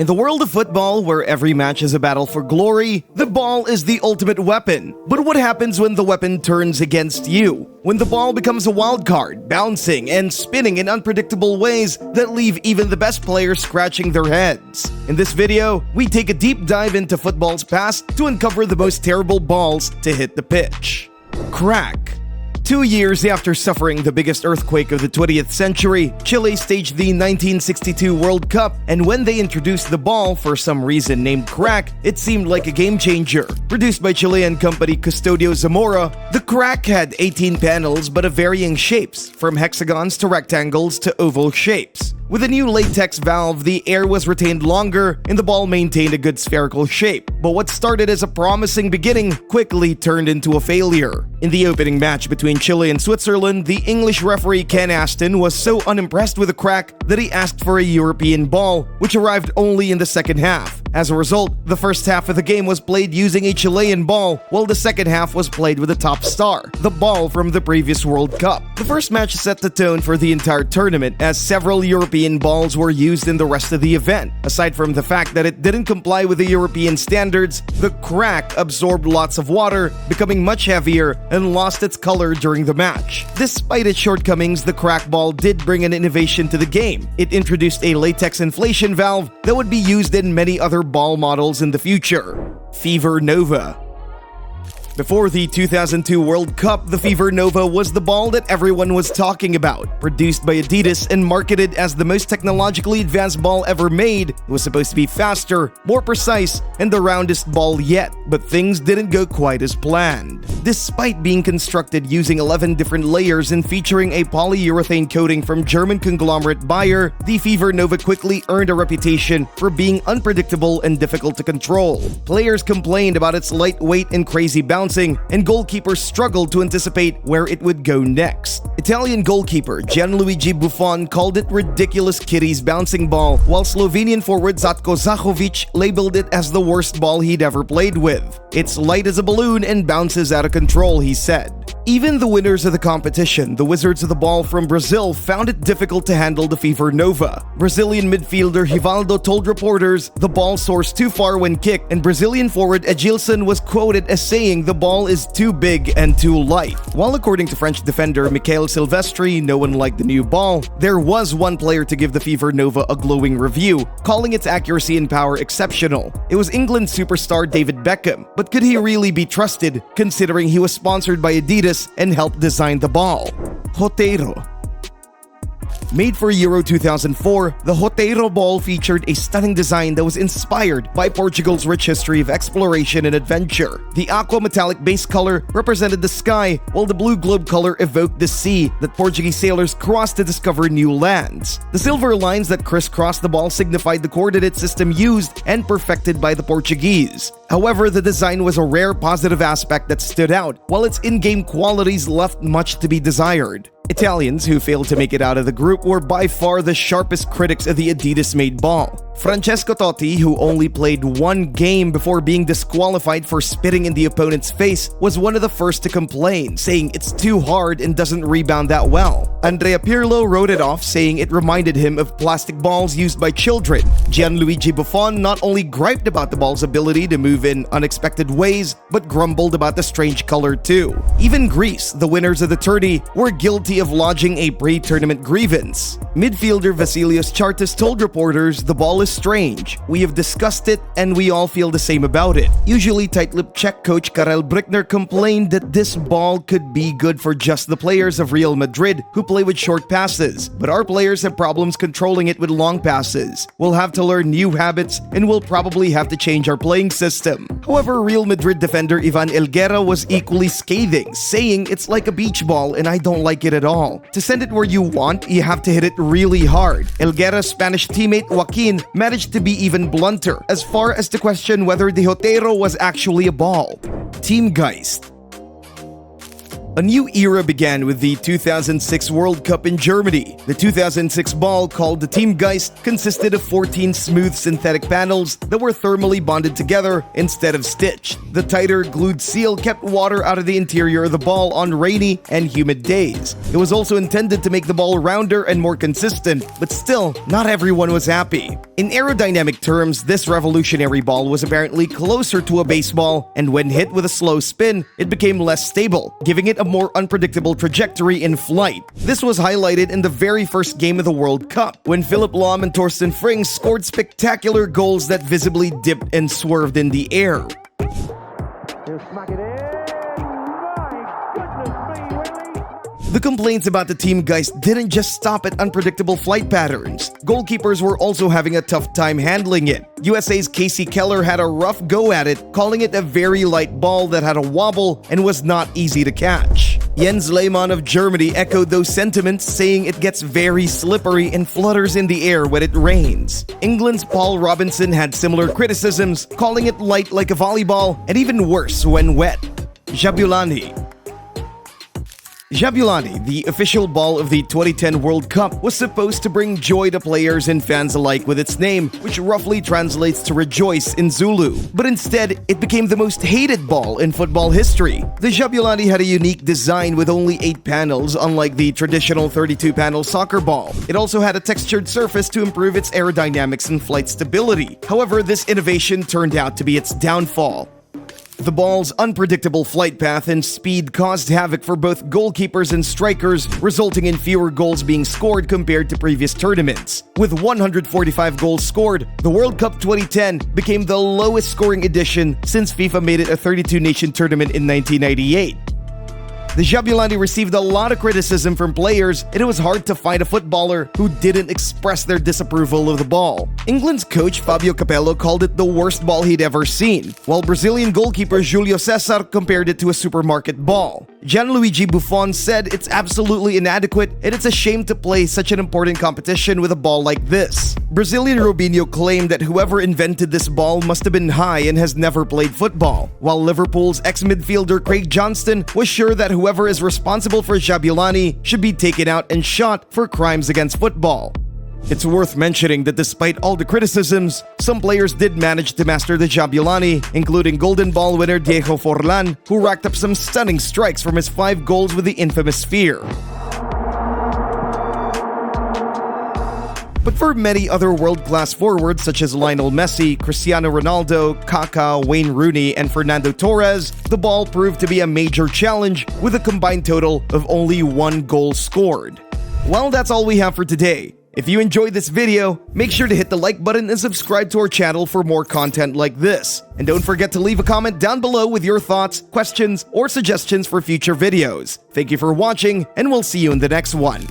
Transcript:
In the world of football, where every match is a battle for glory, the ball is the ultimate weapon. But what happens when the weapon turns against you? When the ball becomes a wild card, bouncing and spinning in unpredictable ways that leave even the best players scratching their heads. In this video, we take a deep dive into football's past to uncover the most terrible balls to hit the pitch. Crack. 2 years after suffering the biggest earthquake of the 20th century, Chile staged the 1962 World Cup, and when they introduced the ball, for some reason named Crack, it seemed like a game changer. Produced by Chilean company Custodio Zamora, the Crack had 18 panels but of varying shapes, from hexagons to rectangles to oval shapes. With a new latex valve, the air was retained longer and the ball maintained a good spherical shape. But what started as a promising beginning quickly turned into a failure. In the opening match between Chile and Switzerland, the English referee Ken Aston was so unimpressed with the Crack that he asked for a European ball, which arrived only in the second half. As a result, the first half of the game was played using a Chilean ball, while the second half was played with a top star, the ball from the previous World Cup. The first match set the tone for the entire tournament, as several European balls were used in the rest of the event. Aside from the fact that it didn't comply with the European standards, the Crack absorbed lots of water, becoming much heavier, and lost its color during the match. Despite its shortcomings, the Crack ball did bring an innovation to the game. It introduced a latex inflation valve that would be used in many other ball models in the future. Fever Nova. Before the 2002 World Cup, the Fever Nova was the ball that everyone was talking about. Produced by Adidas and marketed as the most technologically advanced ball ever made, it was supposed to be faster, more precise, and the roundest ball yet. But things didn't go quite as planned. Despite being constructed using 11 different layers and featuring a polyurethane coating from German conglomerate Bayer, the Fever Nova quickly earned a reputation for being unpredictable and difficult to control. Players complained about its lightweight and crazy bouncing, and goalkeepers struggled to anticipate where it would go next. Italian goalkeeper Gianluigi Buffon called it ridiculous kiddies bouncing ball, while Slovenian forward Zlatko Zahovic labeled it as the worst ball he'd ever played with. It's light as a balloon and bounces out of control, he said. Even the winners of the competition, the Wizards of the Ball from Brazil, found it difficult to handle the Fever Nova. Brazilian midfielder Rivaldo told reporters the ball soars too far when kicked, and Brazilian forward Edilson was quoted as saying the ball is too big and too light. While according to French defender Michael Silvestri, no one liked the new ball, there was one player to give the Fever Nova a glowing review, calling its accuracy and power exceptional. It was England superstar David Beckham, but could he really be trusted, considering he was sponsored by Adidas and helped design the ball? Roteiro. Made for Euro 2004, the Roteiro ball featured a stunning design that was inspired by Portugal's rich history of exploration and adventure. The aqua metallic base color represented the sky, while the blue globe color evoked the sea that Portuguese sailors crossed to discover new lands. The silver lines that crisscrossed the ball signified the coordinate system used and perfected by the Portuguese. However, the design was a rare positive aspect that stood out, while its in-game qualities left much to be desired. Italians who failed to make it out of the group were by far the sharpest critics of the Adidas-made ball. Francesco Totti, who only played one game before being disqualified for spitting in the opponent's face, was one of the first to complain, saying it's too hard and doesn't rebound that well. Andrea Pirlo wrote it off, saying it reminded him of plastic balls used by children. Gianluigi Buffon not only griped about the ball's ability to move in unexpected ways, but grumbled about the strange color too. Even Greece, the winners of the tourney, were guilty of lodging a pre-tournament grievance. Midfielder Vasilios Chartis told reporters the ball is strange. We have discussed it and we all feel the same about it. Usually tight-lipped Czech coach Karel Brickner complained that this ball could be good for just the players of Real Madrid who play with short passes, but our players have problems controlling it with long passes. We'll have to learn new habits and we'll probably have to change our playing system. However, Real Madrid defender Ivan Elguera was equally scathing, saying it's like a beach ball and I don't like it at all. To send it where you want, you have to hit it really hard. Elguera's Spanish teammate Joaquin managed to be even blunter, as far as to question whether the Roteiro was actually a ball. Teamgeist. A new era began with the 2006 World Cup in Germany. The 2006 ball, called the Teamgeist, consisted of 14 smooth synthetic panels that were thermally bonded together instead of stitched. The tighter, glued seal kept water out of the interior of the ball on rainy and humid days. It was also intended to make the ball rounder and more consistent, but still, not everyone was happy. In aerodynamic terms, this revolutionary ball was apparently closer to a baseball, and when hit with a slow spin, it became less stable, giving it a more unpredictable trajectory in flight. This was highlighted in the very first game of the World Cup, when Philip Lahm and Torsten Frings scored spectacular goals that visibly dipped and swerved in the air. The complaints about the Teamgeist didn't just stop at unpredictable flight patterns. Goalkeepers were also having a tough time handling it. USA's Casey Keller had a rough go at it, calling it a very light ball that had a wobble and was not easy to catch. Jens Lehmann of Germany echoed those sentiments, saying it gets very slippery and flutters in the air when it rains. England's Paul Robinson had similar criticisms, calling it light like a volleyball and even worse when wet. Jabulani, the official ball of the 2010 World Cup, was supposed to bring joy to players and fans alike with its name, which roughly translates to rejoice in Zulu. But instead, it became the most hated ball in football history. The Jabulani had a unique design with only 8 panels, unlike the traditional 32-panel soccer ball. It also had a textured surface to improve its aerodynamics and flight stability. However, this innovation turned out to be its downfall. The ball's unpredictable flight path and speed caused havoc for both goalkeepers and strikers, resulting in fewer goals being scored compared to previous tournaments. With 145 goals scored, the World Cup 2010 became the lowest scoring edition since FIFA made it a 32-nation tournament in 1998. The Jabulani received a lot of criticism from players, and it was hard to find a footballer who didn't express their disapproval of the ball. England's coach Fabio Capello called it the worst ball he'd ever seen, while Brazilian goalkeeper Julio César compared it to a supermarket ball. Gianluigi Buffon said it's absolutely inadequate and it's a shame to play such an important competition with a ball like this. Brazilian Robinho claimed that whoever invented this ball must have been high and has never played football, while Liverpool's ex-midfielder Craig Johnston was sure that whoever is responsible for Jabulani should be taken out and shot for crimes against football. It's worth mentioning that despite all the criticisms, some players did manage to master the Jabulani, including Golden Ball winner Diego Forlan, who racked up some stunning strikes from his 5 goals with the infamous sphere. But for many other world-class forwards such as Lionel Messi, Cristiano Ronaldo, Kaká, Wayne Rooney, and Fernando Torres, the ball proved to be a major challenge with a combined total of only 1 goal scored. Well, that's all we have for today. If you enjoyed this video, make sure to hit the like button and subscribe to our channel for more content like this. And don't forget to leave a comment down below with your thoughts, questions, or suggestions for future videos. Thank you for watching, and we'll see you in the next one.